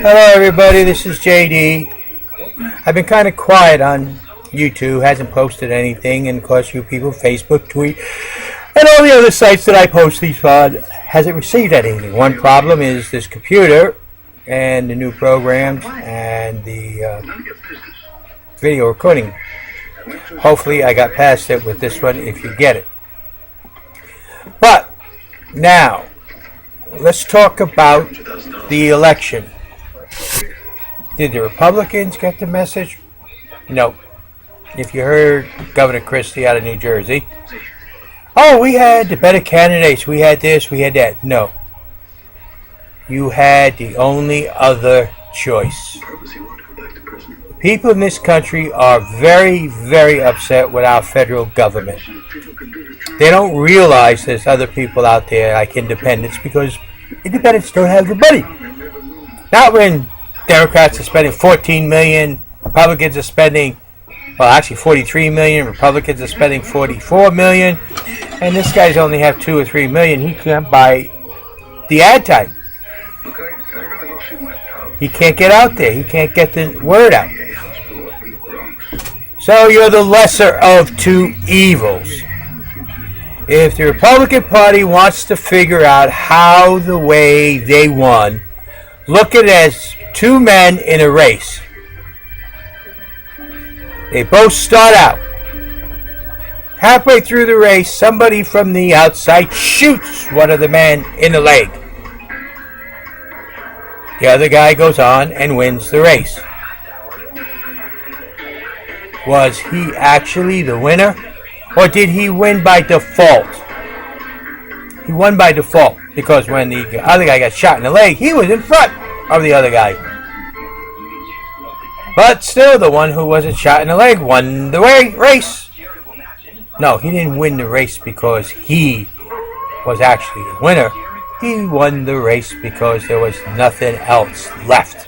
Hello everybody, this is JD. I've been kind of quiet on YouTube, hasn't posted anything, and of course you people, Facebook, tweet, and all the other sites that I post these on hasn't received anything. One problem is this computer and the new programs and the video recording. Hopefully I got past it with this one if you get it. But now, let's talk about the election. Did the Republicans get the message? No. If you heard Governor Christie out of New Jersey, oh, we had the better candidates, we had this, we had that. No. You had the only other choice. The people in this country are very, very upset with our federal government. They don't realize there's other people out there like independents, because independents don't have the money. Not when Democrats are spending $14 million, Republicans are spending, well, actually $43 million, Republicans are spending $44 million, and this guy's only have $2 or $3 million. He can't buy the ad time. He can't get out there. He can't get the word out. So you're the lesser of two evils. If the Republican Party wants to figure out how the way they won, look at it as two men in a race. They both start out. Halfway through the race, somebody from the outside shoots one of the men in the leg. The other guy goes on and wins the race. Was he actually the winner? Or did he win by default? He won by default because when the other guy got shot in the leg, he was in front of the other guy. But still, the one who wasn't shot in the leg won the race. No, he didn't win the race because he was actually the winner. He won the race because there was nothing else left.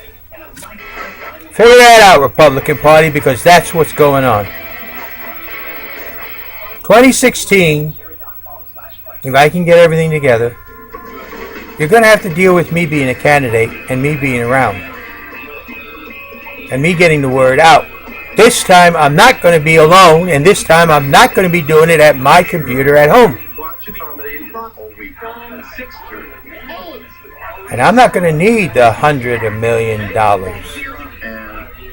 Figure that out, Republican Party, because that's what's going on. 2016, if I can get everything together, you're going to have to deal with me being a candidate and me being around. And me getting the word out. This time I'm not going to be alone, and this time I'm not going to be doing it at my computer at home. And I'm not going to need the $100 million,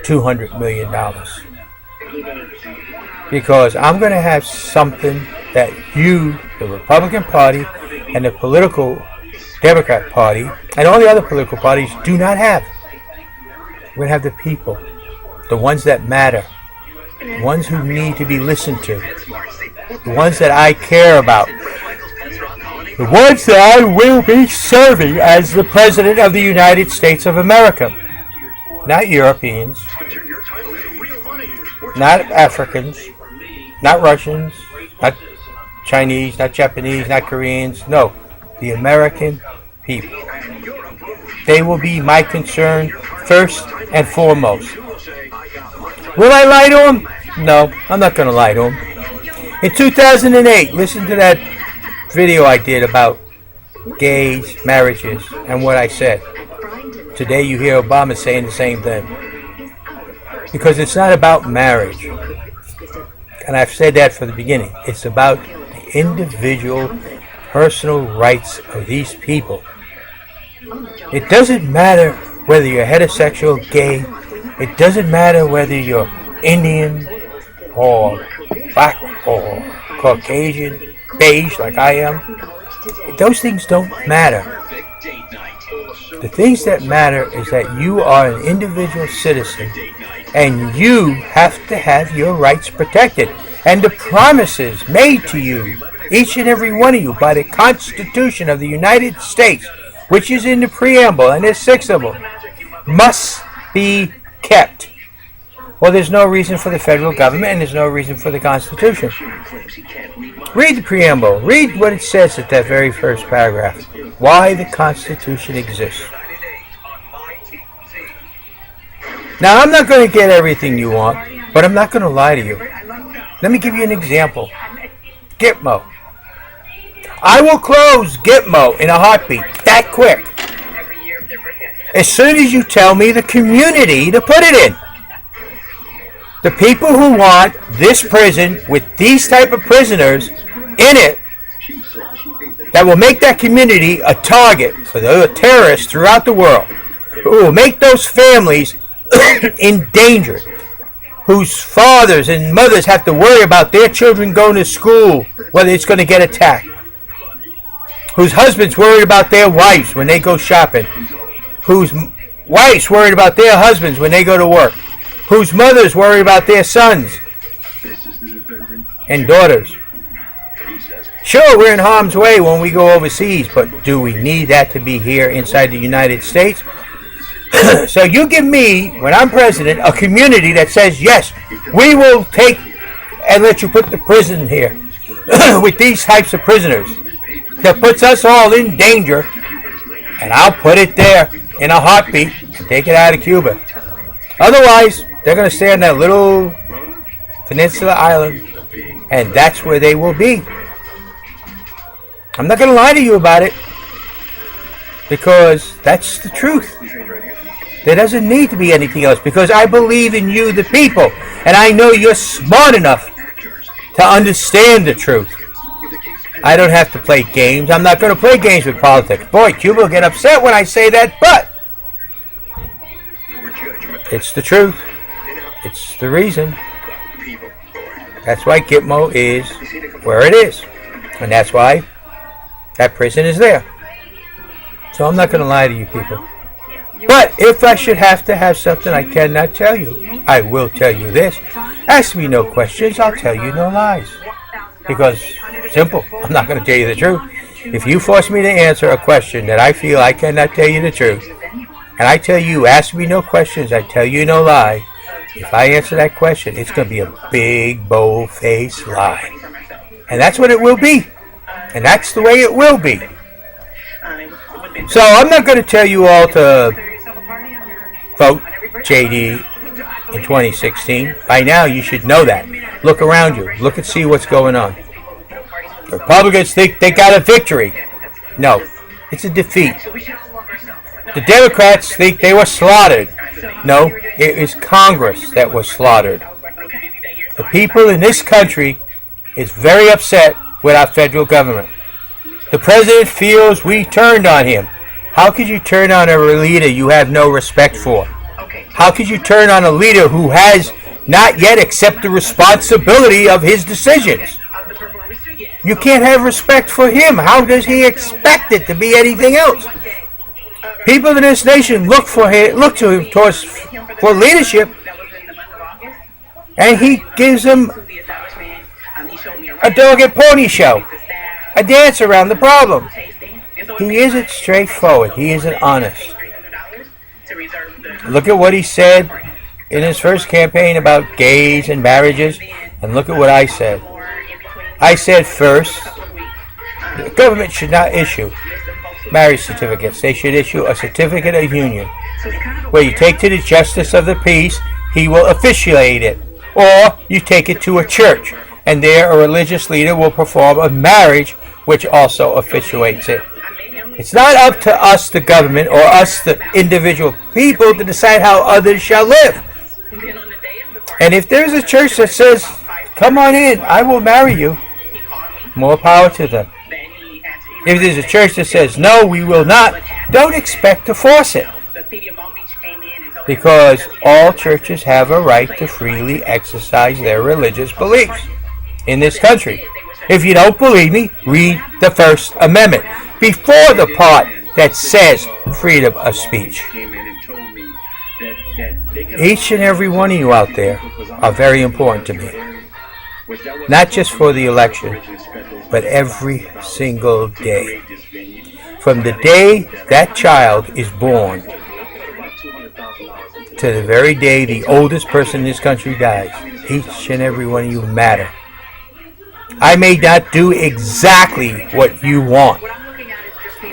$200 million. Because I'm going to have something that you, the Republican Party, and the political Democrat Party, and all the other political parties do not have. We're going to have the people, the ones that matter, the ones who need to be listened to, the ones that I care about, the ones that I will be serving as the President of the United States of America. Not Europeans, not Africans, not Russians, not Chinese, not Japanese, not Koreans. No, the American people. They will be my concern first and foremost. Will I lie to them? No, I'm not going to lie to them. In 2008, listen to that video I did about gays, marriages, and what I said. Today you hear Obama saying the same thing. Because it's not about marriage. And I've said that from the beginning. It's about the individual, personal rights of these people. It doesn't matter whether you're heterosexual, gay. It doesn't matter whether you're Indian or black or Caucasian, beige like I am. Those things don't matter. The things that matter is that you are an individual citizen and you have to have your rights protected. And the promises made to you, each and every one of you, by the Constitution of the United States, which is in the preamble, and there's 6 of them, must be kept. Well, there's no reason for the federal government, and there's no reason for the Constitution. Read the preamble. Read what it says at that very first paragraph. Why the Constitution exists. Now, I'm not going to get everything you want, but I'm not going to lie to you. Let me give you an example. Gitmo. I will close Gitmo in a heartbeat, that quick. as soon as you tell me the community to put it in. The people who want this prison with these type of prisoners in it that will make that community a target for the terrorists throughout the world, who will make those families endangered, whose fathers and mothers have to worry about their children going to school, whether it's going to get attacked, whose husbands worried about their wives when they go shopping, whose wives worried about their husbands when they go to work, whose mothers worry about their sons and daughters. Sure, we're in harm's way when we go overseas, but do we need that to be here inside the United States? So you give me, when I'm president, a community that says, yes, we will take and let you put the prison here with these types of prisoners that puts us all in danger, and I'll put it there in a heartbeat and take it out of Cuba. Otherwise, they're going to stay on that little peninsula island, and that's where they will be. I'm not going to lie to you about it, because that's the truth. There doesn't need to be anything else, because I believe in you, the people, and I know you're smart enough to understand the truth. I don't have to play games. I'm not going to play games with politics. Boy, Cuba will get upset when I say that, but it's the truth. It's the reason. That's why Gitmo is where it is, and that's why that prison is there. So I'm not going to lie to you people. But if I should have to have something I cannot tell you, I will tell you this. Ask me no questions, I'll tell you no lies. Because, simple, I'm not going to tell you the truth. If you force me to answer a question that I feel I cannot tell you the truth, and I tell you, ask me no questions, I tell you no lie, if I answer that question, it's going to be a big, bold-faced lie. And that's what it will be. And that's the way it will be. So I'm not going to tell you all to vote JD in 2016. By now you should know that. Look around you. Look and see what's going on. The Republicans think they got a victory. No, it's a defeat. The Democrats think they were slaughtered. No, it is Congress that was slaughtered. The people in this country is very upset with our federal government. The president feels we turned on him. How could you turn on a leader you have no respect for? How could you turn on a leader who has not yet accepted the responsibility of his decisions? You can't have respect for him. How does he expect it to be anything else? People in this nation look to him for leadership, and he gives them a dog and pony show, a dance around the problem. He isn't straightforward. He isn't honest. Look at what he said in his first campaign about gays and marriages, and look at what I said. I said first, the government should not issue marriage certificates. They should issue a certificate of union, where you take to the justice of the peace, he will officiate it. Or you take it to a church, and there a religious leader will perform a marriage which also officiates it. It's not up to us, the government, or us, the individual people, to decide how others shall live. And if there's a church that says, come on in, I will marry you, more power to them. If there's a church that says, no, we will not, don't expect to force it. Because all churches have a right to freely exercise their religious beliefs in this country. If you don't believe me, read the First Amendment before the part that says freedom of speech. Each and every one of you out there are very important to me. Not just for the election, but every single day. From the day that child is born to the very day the oldest person in this country dies, each and every one of you matter. I may not do exactly what you want,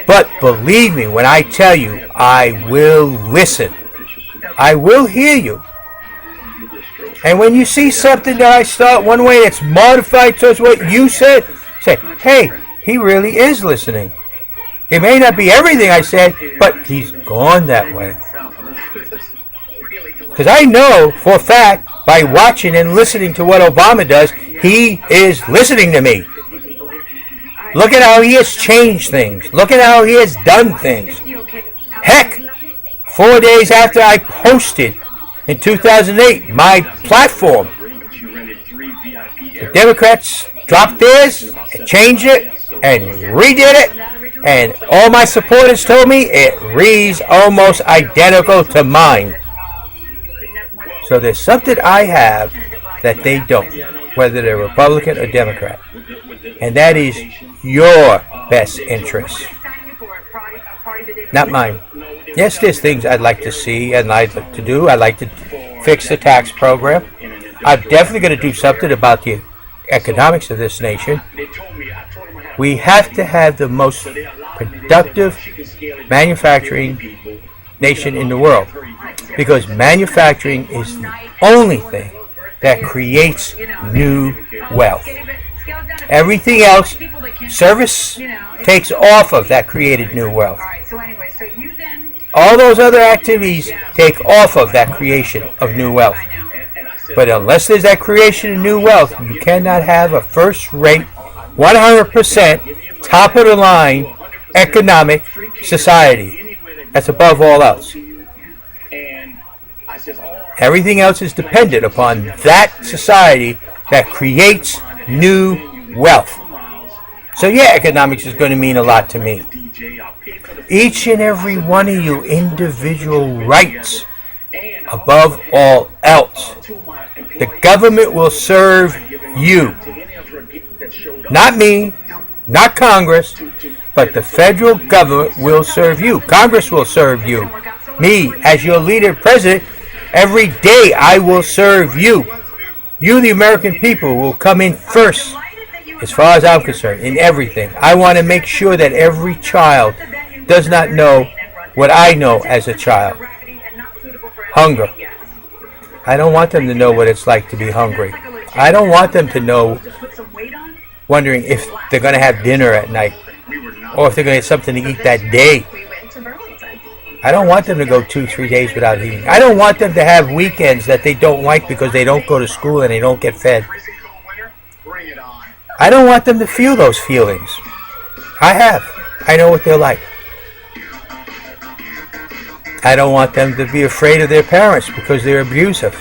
but believe me when I tell you, I will listen. I will hear you. And when you see something that I start one way that's modified towards what you said, say, hey, he really is listening. It may not be everything I said, but he's gone that way. Because I know for a fact, by watching and listening to what Obama does, he is listening to me. Look at how he has changed things. Look at how he has done things. Heck, 4 days after I posted in 2008 my platform, the Democrats dropped theirs, changed it, and redid it, and all my supporters told me it reads almost identical to mine. So there's something I have that they don't, whether they're Republican or Democrat, and that is your best interest, not mine. Yes, there's things I'd like to see and I'd like to do. I'd like to fix the tax program. I'm definitely going to do something about the economics of this nation. We have to have the most productive manufacturing nation in the world, because manufacturing is the only thing that creates new wealth. Everything else, service, takes off of that created new wealth. All those other activities take off of that creation of new wealth. But unless there's that creation of new wealth, you cannot have a first-rate, 100% top-of-the-line economic society. That's above all else. Everything else is dependent upon that society that creates new wealth. So yeah, economics is going to mean a lot to me. Each and every one of you individual rights above all else. The government will serve you. Not me, not Congress, but the federal government will serve you. Congress will serve you. Me, as your leader, president, every day I will serve you. You, the American people, will come in first, as far as I'm concerned, in everything. I want to make sure that every child does not know what I know as a child. Hunger. I don't want them to know what it's like to be hungry. I don't want them to know, wondering if they're going to have dinner at night, or if they're going to get something to eat that day. I don't want them to go 2-3 days without eating. I don't want them to have weekends that they don't like because they don't go to school and they don't get fed. I don't want them to feel those feelings. I have. I know what they're like. I don't want them to be afraid of their parents because they're abusive.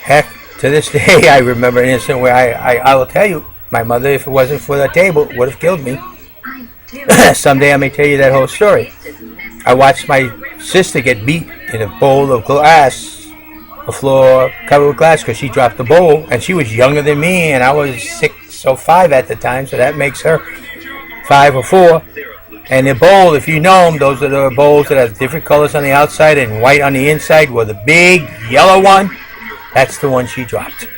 Heck, to this day, I remember an incident where I will tell you, my mother, if it wasn't for that table, would have killed me. Someday I may tell you that whole story. I watched my sister get beat in a bowl of glass, a floor covered with glass, because she dropped the bowl, and she was younger than me, and I was 6 or 5 at the time, so that makes her 5 or 4. And the bowl, if you know them, those are the bowls that have different colors on the outside and white on the inside. Well, the big yellow one, that's the one she dropped.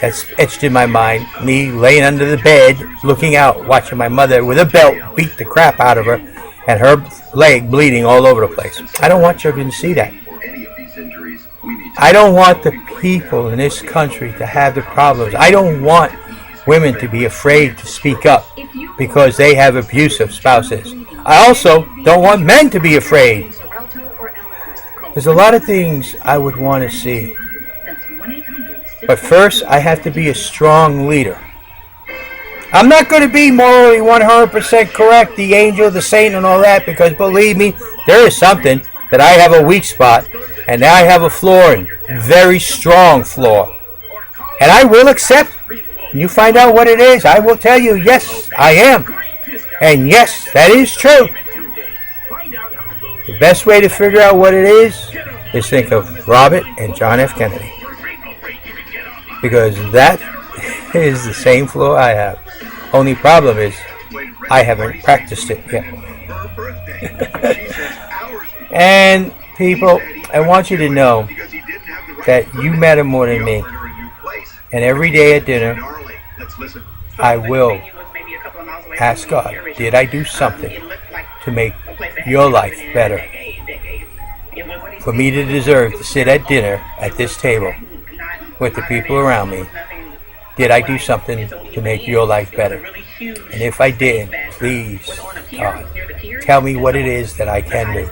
That's etched in my mind. Me laying under the bed, looking out, watching my mother with a belt beat the crap out of her, and her leg bleeding all over the place. I don't want children to see that. I don't want the people in this country to have the problems. I don't want women to be afraid to speak up because they have abusive spouses. I also don't want men to be afraid. There's a lot of things I would want to see. But first, I have to be a strong leader. I'm not going to be morally 100% correct, the angel, the saint, and all that, because believe me, there is something that I have a weak spot, and I have a flaw, and very strong flaw. And I will accept. When you find out what it is, I will tell you, yes, I am. And yes, that is true. The best way to figure out what it is think of Robert and John F. Kennedy. Because that is the same flaw I have. Only problem is, I haven't practiced it yet. And people, I want you to know that you matter more than me. And every day at dinner, I will ask God, did I do something to make your life better? For me to deserve to sit at dinner at this table with the people around me, did I do something to make your life better? And if I didn't, please, God, tell me what it is that I can do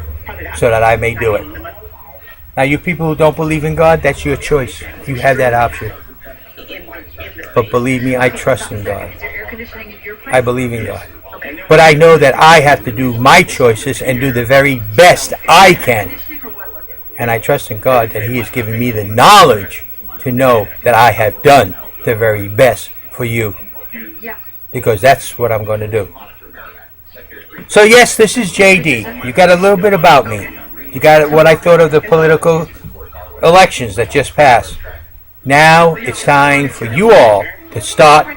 so that I may do it. Now, you people who don't believe in God, that's your choice. You have that option. But believe me, I trust in God. I believe in God. But I know that I have to do my choices and do the very best I can. And I trust in God that He has given me the knowledge to know that I have done the very best for you. Because that's what I'm going to do. So yes, this is JD. You got a little bit about me. You got what I thought of the political elections that just passed. Now it's time for you all to start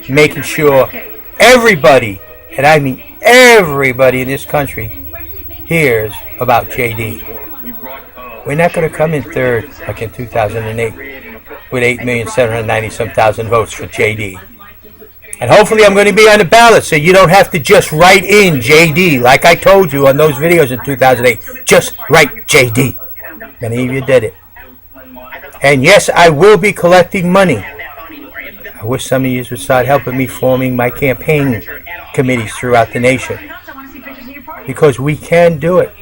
making sure everybody, and I mean everybody in this country, hears about JD. We're not going to come in third like in 2008 with 8,790,000 votes for JD. And hopefully I'm going to be on the ballot so you don't have to just write in JD like I told you on those videos in 2008. Just write JD. Many of you did it. And yes, I will be collecting money. I wish some of you would start helping me forming my campaign committees throughout the nation. Because we can do it.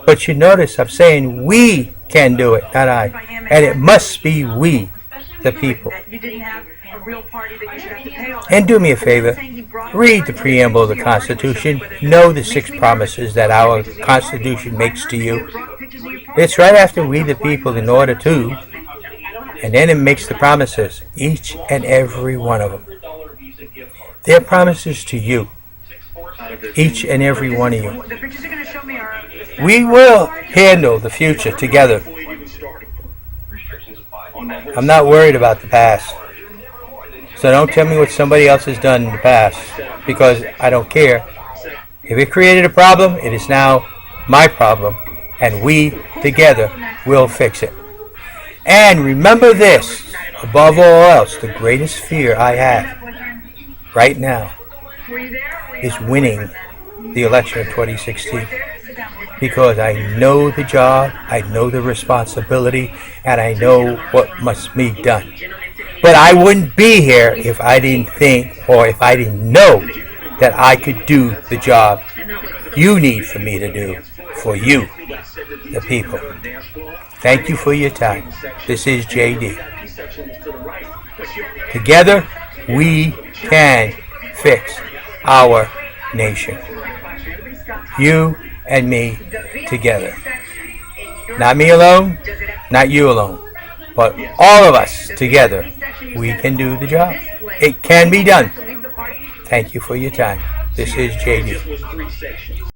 But you notice I'm saying we can do it, not I. And it must be we, the people. And do me a favor, read the preamble of the Constitution. Know the 6 promises that our Constitution makes to you. It's right after we the people in order to, and then it makes the promises, each and every one of them. They're promises to you, each and every one of you. We will handle the future together. I'm not worried about the past. So don't tell me what somebody else has done in the past, because I don't care. If it created a problem, it is now my problem, and we together will fix it. And remember this, above all else, the greatest fear I have right now is winning the election of 2016. Because I know the job, I know the responsibility, and I know what must be done. But I wouldn't be here if I didn't think, or if I didn't know that I could do the job you need for me to do, for you, the people. Thank you for your time. This is JD. Together, we can fix our nation. You and me together. Not me alone, not you alone, but all of us together. We can do the job. It can be done. Thank you for your time. This is JD.